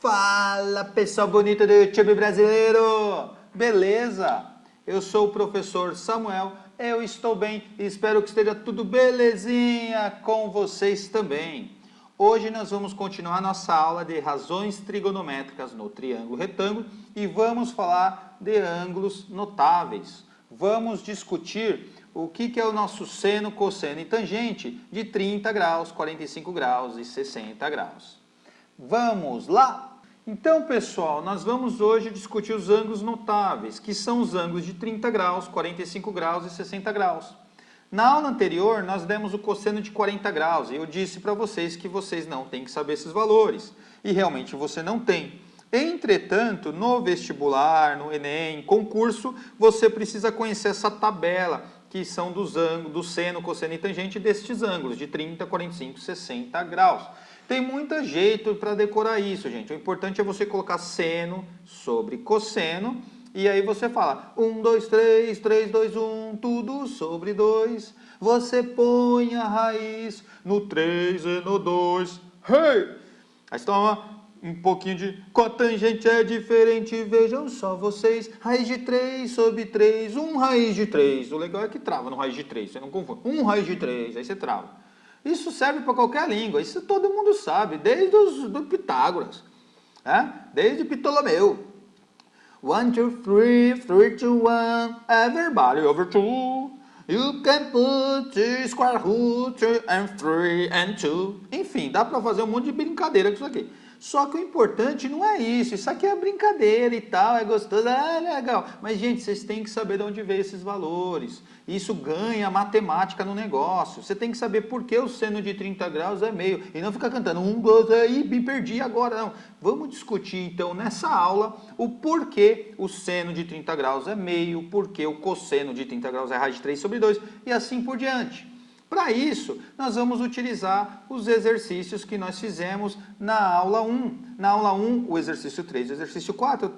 Fala, pessoal bonito do YouTube brasileiro! Beleza? Eu sou o professor Samuel, eu estou bem e espero que esteja tudo belezinha com vocês também. Hoje nós vamos continuar nossa aula de razões trigonométricas no triângulo retângulo e vamos falar de ângulos notáveis. Vamos discutir o que é o nosso seno, cosseno e tangente de 30 graus, 45 graus e 60 graus. Vamos lá? Então, pessoal, nós vamos hoje discutir os ângulos notáveis, que são os ângulos de 30 graus, 45 graus e 60 graus. Na aula anterior, nós demos o cosseno de 40 graus e eu disse para vocês que vocês não têm que saber esses valores. E realmente você não tem. Entretanto, no vestibular, no Enem, concurso, você precisa conhecer essa tabela, que são dos ângulos, do seno, cosseno e tangente destes ângulos, de 30, 45 e 60 graus. Tem muito jeito para decorar isso, gente. O importante é você colocar seno sobre cosseno. E aí você fala 1, 2, 3, 3, 2, 1, tudo sobre 2. Você põe a raiz no 3 e no 2. Hey! Aí você toma um pouquinho de... Cotangente é diferente, vejam só vocês. Raiz de 3 sobre 3, 1 raiz de 3. O legal é que trava no raiz de 3, você não confunde. 1 raiz de 3, aí você trava. Isso serve para qualquer língua, isso todo mundo sabe, desde do Pitágoras, desde Ptolomeu. 1, 2, 3, 3, 2, 1, everybody over 2. You can put the square root and 3 and 2. Enfim, dá para fazer um monte de brincadeira com isso aqui. Só que o importante não é isso aqui é brincadeira e tal, é gostoso, é legal. Mas, gente, vocês têm que saber de onde veio esses valores. Isso ganha matemática no negócio. Você tem que saber por que o seno de 30 graus é meio. E não ficar cantando 1, 2, aí, me perdi agora. Não. Vamos discutir, então, nessa aula, o porquê o seno de 30 graus é meio, porquê o cosseno de 30 graus é raiz de 3 sobre 2 e assim por diante. Para isso, nós vamos utilizar os exercícios que nós fizemos na aula 1. Na aula 1, o exercício 3 e o exercício 4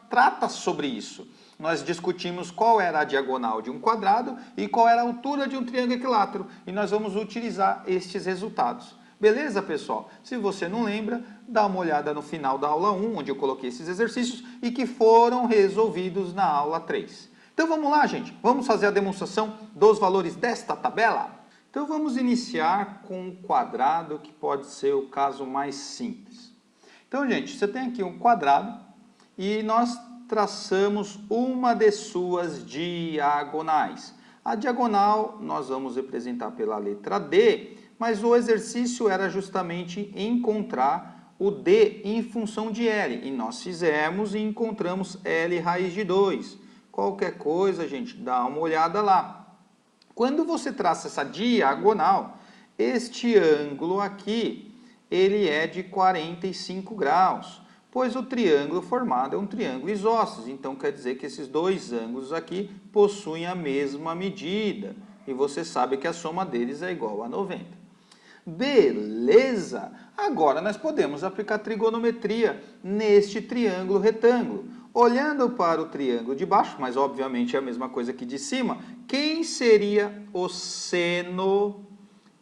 trata sobre isso. Nós discutimos qual era a diagonal de um quadrado e qual era a altura de um triângulo equilátero. E nós vamos utilizar estes resultados. Beleza, pessoal? Se você não lembra, dá uma olhada no final da aula 1, onde eu coloquei esses exercícios e que foram resolvidos na aula 3. Então vamos lá, gente. Vamos fazer a demonstração dos valores desta tabela? Então vamos iniciar com um quadrado, que pode ser o caso mais simples. Então, gente, você tem aqui um quadrado e nós traçamos uma de suas diagonais. A diagonal nós vamos representar pela letra D, mas o exercício era justamente encontrar o D em função de L. E nós fizemos e encontramos L raiz de 2. Qualquer coisa, gente, dá uma olhada lá. Quando você traça essa diagonal, este ângulo aqui, ele é de 45 graus, pois o triângulo formado é um triângulo isósceles. Então, quer dizer que esses dois ângulos aqui possuem a mesma medida. E você sabe que a soma deles é igual a 90. Beleza? Agora, nós podemos aplicar trigonometria neste triângulo retângulo. Olhando para o triângulo de baixo, mas obviamente é a mesma coisa que de cima, quem seria o seno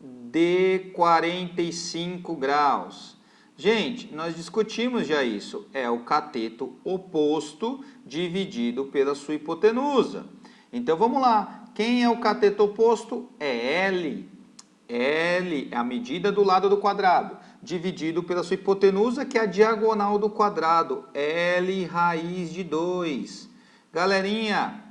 de 45 graus? Gente, nós discutimos já isso. É o cateto oposto dividido pela sua hipotenusa. Então vamos lá. Quem é o cateto oposto? É L. L é a medida do lado do quadrado, dividido pela sua hipotenusa, que é a diagonal do quadrado, L raiz de 2. Galerinha,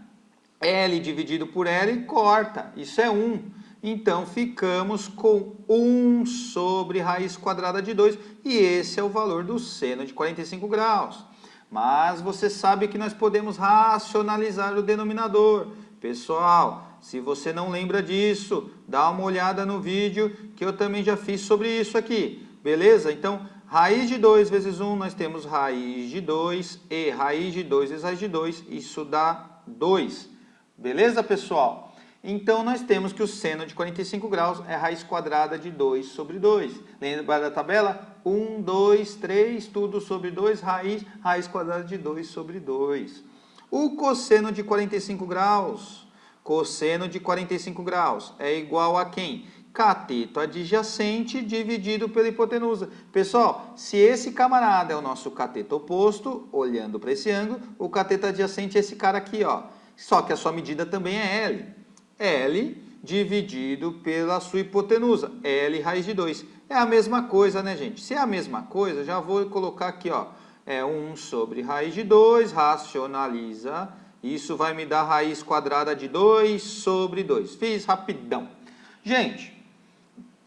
L dividido por L corta, isso é 1. Então, ficamos com 1 sobre raiz quadrada de 2, e esse é o valor do seno de 45 graus. Mas você sabe que nós podemos racionalizar o denominador. Pessoal, se você não lembra disso, dá uma olhada no vídeo que eu também já fiz sobre isso aqui. Beleza? Então, raiz de 2 vezes 1, nós temos raiz de 2 e raiz de 2 vezes raiz de 2, isso dá 2. Beleza, pessoal? Então, nós temos que o seno de 45 graus é raiz quadrada de 2 sobre 2. Lembra da tabela? 1, 2, 3, tudo sobre 2, raiz quadrada de 2 sobre 2. O cosseno de 45 graus... Cosseno de 45 graus é igual a quem? cateto adjacente dividido pela hipotenusa. Pessoal, se esse camarada é o nosso cateto oposto, olhando para esse ângulo, o cateto adjacente é esse cara aqui, ó. Só que a sua medida também é L. L dividido pela sua hipotenusa, L raiz de 2. É a mesma coisa, né, gente? Se é a mesma coisa, já vou colocar aqui, ó. É 1 sobre raiz de 2, racionaliza. Isso vai me dar raiz quadrada de 2 sobre 2. Fiz rapidão. Gente,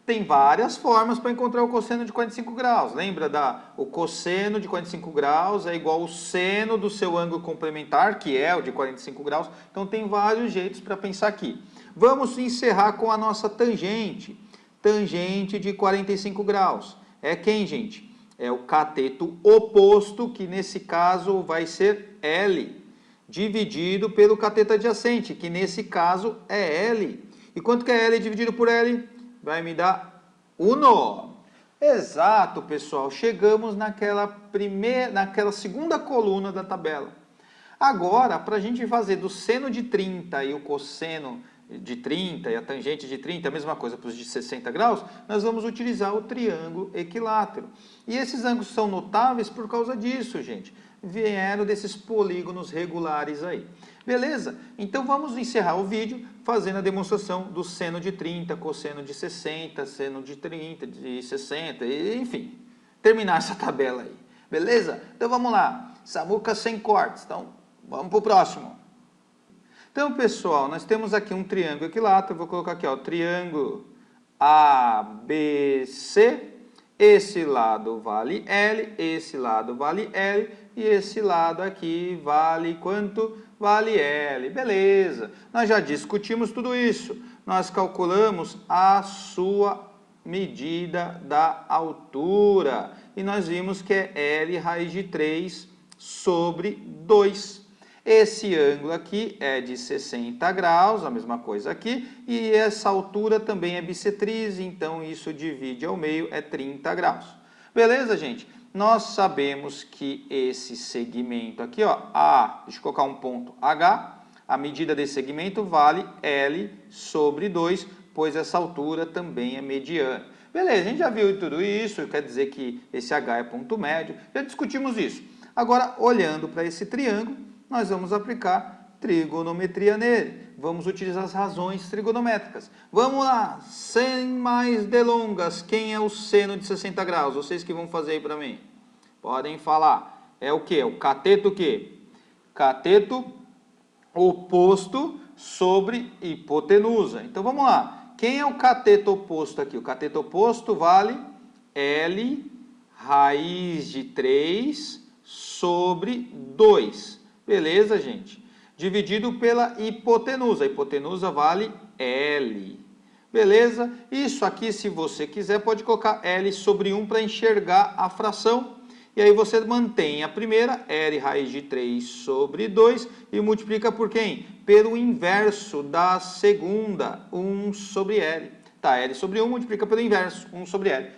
tem várias formas para encontrar o cosseno de 45 graus. Lembra o cosseno de 45 graus é igual ao seno do seu ângulo complementar, que é o de 45 graus. Então, tem vários jeitos para pensar aqui. Vamos encerrar com a nossa tangente. Tangente de 45 graus. É quem, gente? É o cateto oposto, que nesse caso vai ser L, dividido pelo cateto adjacente, que nesse caso é L. E quanto que é L dividido por L? Vai me dar 1. Exato, pessoal. Chegamos naquela segunda coluna da tabela. Agora, para a gente fazer do seno de 30 e o cosseno de 30 e a tangente de 30, a mesma coisa para os de 60 graus, nós vamos utilizar o triângulo equilátero. E esses ângulos são notáveis por causa disso, gente. Vieram desses polígonos regulares aí. Beleza? Então vamos encerrar o vídeo fazendo a demonstração do seno de 30, cosseno de 60, seno de 30, de 60, enfim. Terminar essa tabela aí. Beleza? Então vamos lá. Samuca sem cortes. Então vamos para o próximo. Então, pessoal, nós temos aqui um triângulo equilátero. Vou colocar aqui, ó, triângulo ABC. Esse lado vale L, esse lado vale L e esse lado aqui vale quanto? Vale L. Beleza. Nós já discutimos tudo isso. Nós calculamos a sua medida da altura. E nós vimos que é L raiz de 3 sobre 2. Esse ângulo aqui é de 60 graus, a mesma coisa aqui, e essa altura também é bissetriz, então isso divide ao meio, é 30 graus. Beleza, gente? Nós sabemos que esse segmento aqui, ó, deixa eu colocar um ponto H, a medida desse segmento vale L sobre 2, pois essa altura também é mediana. Beleza, a gente já viu tudo isso, quer dizer que esse H é ponto médio, já discutimos isso. Agora, olhando para esse triângulo, nós vamos aplicar trigonometria nele. Vamos utilizar as razões trigonométricas. Vamos lá, sem mais delongas, quem é o seno de 60 graus? Vocês que vão fazer aí para mim. Podem falar. É o quê? O cateto o quê? Cateto oposto sobre hipotenusa. Então vamos lá. Quem é o cateto oposto aqui? O cateto oposto vale L raiz de 3 sobre 2. Beleza, gente? Dividido pela hipotenusa. A hipotenusa vale L. Beleza? Isso aqui, se você quiser, pode colocar L sobre 1 para enxergar a fração. E aí você mantém a primeira, L raiz de 3 sobre 2, e multiplica por quem? Pelo inverso da segunda, 1 sobre L. Tá, L sobre 1 multiplica pelo inverso, 1 sobre L.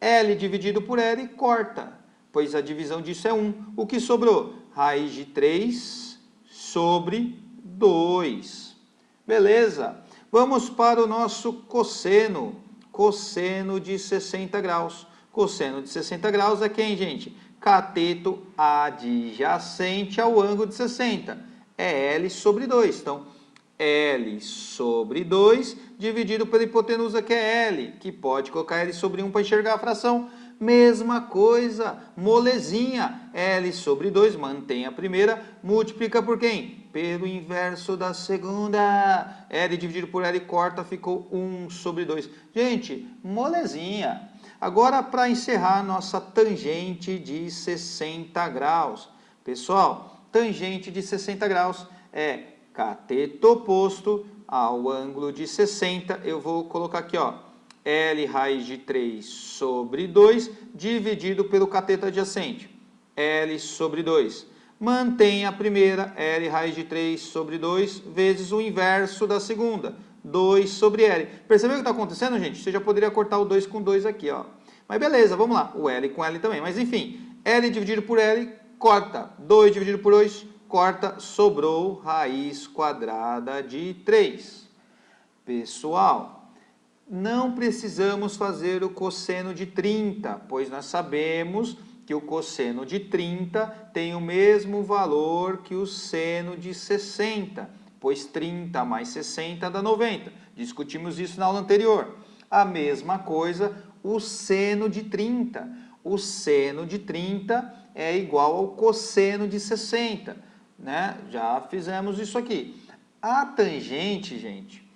L dividido por L corta, pois a divisão disso é 1. O que sobrou? Raiz de 3 sobre 2. Beleza? Vamos para o nosso cosseno. Cosseno de 60 graus. Cosseno de 60 graus é quem, gente? Cateto adjacente ao ângulo de 60. É L sobre 2. Então, L sobre 2 dividido pela hipotenusa, que é L, que pode colocar L sobre 1 para enxergar a fração. Mesma coisa, molezinha, L sobre 2, mantém a primeira, multiplica por quem? Pelo inverso da segunda. L dividido por L corta, ficou 1 sobre 2. Gente, molezinha. Agora, para encerrar nossa tangente de 60 graus. Pessoal, tangente de 60 graus é cateto oposto ao ângulo de 60. Eu vou colocar aqui, ó. L raiz de 3 sobre 2, dividido pelo cateto adjacente. L sobre 2. Mantém a primeira, L raiz de 3 sobre 2, vezes o inverso da segunda, 2 sobre L. Percebeu o que está acontecendo, gente? Você já poderia cortar o 2 com 2 aqui, ó. Mas beleza, vamos lá. O L com L também. Mas enfim, L dividido por L, corta. 2 dividido por 2, corta. Sobrou raiz quadrada de 3. Pessoal, não precisamos fazer o cosseno de 30, pois nós sabemos que o cosseno de 30 tem o mesmo valor que o seno de 60, pois 30 mais 60 dá 90. Discutimos isso na aula anterior. A mesma coisa, o seno de 30. O seno de 30 é igual ao cosseno de 60, né? Já fizemos isso aqui. A tangente, gente,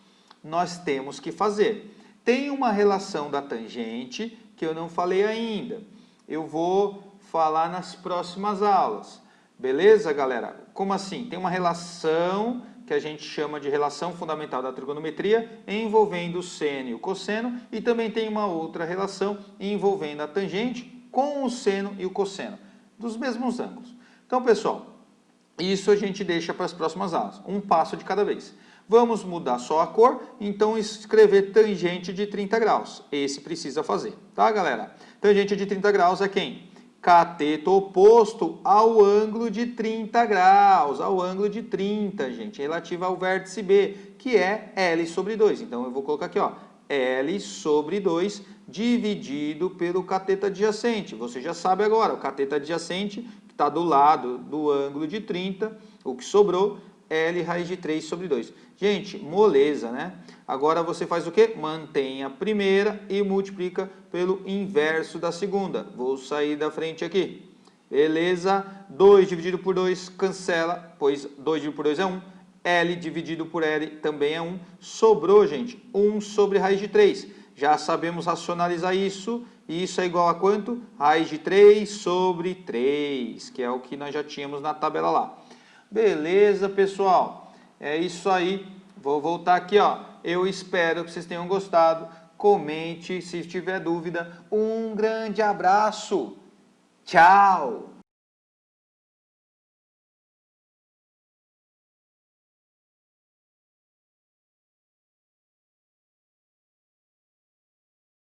nós temos que fazer. Tem uma relação da tangente que eu não falei ainda. Eu vou falar nas próximas aulas. Beleza, galera? Como assim? Tem uma relação que a gente chama de relação fundamental da trigonometria envolvendo o seno e o cosseno, e também tem uma outra relação envolvendo a tangente com o seno e o cosseno, dos mesmos ângulos. Então, pessoal, isso a gente deixa para as próximas aulas, um passo de cada vez. Vamos mudar só a cor, então escrever tangente de 30 graus. Esse precisa fazer, tá, galera? Tangente de 30 graus é quem? Cateto oposto ao ângulo de 30 graus, ao ângulo de 30, gente, relativo ao vértice B, que é L sobre 2. Então, eu vou colocar aqui, ó, L sobre 2 dividido pelo cateto adjacente. Você já sabe agora, o cateto adjacente, que está do lado do ângulo de 30, o que sobrou, L raiz de 3 sobre 2. Gente, moleza, né? Agora você faz o quê? Mantém a primeira e multiplica pelo inverso da segunda. Vou sair da frente aqui. Beleza? 2 dividido por 2 cancela, pois 2 dividido por 2 é 1. L dividido por L também é 1. Sobrou, gente, 1 sobre raiz de 3. Já sabemos racionalizar isso. E isso é igual a quanto? Raiz de 3 sobre 3, que é o que nós já tínhamos na tabela lá. Beleza, pessoal? É isso aí. Vou voltar aqui, ó. Eu espero que vocês tenham gostado. Comente se tiver dúvida. Um grande abraço. Tchau!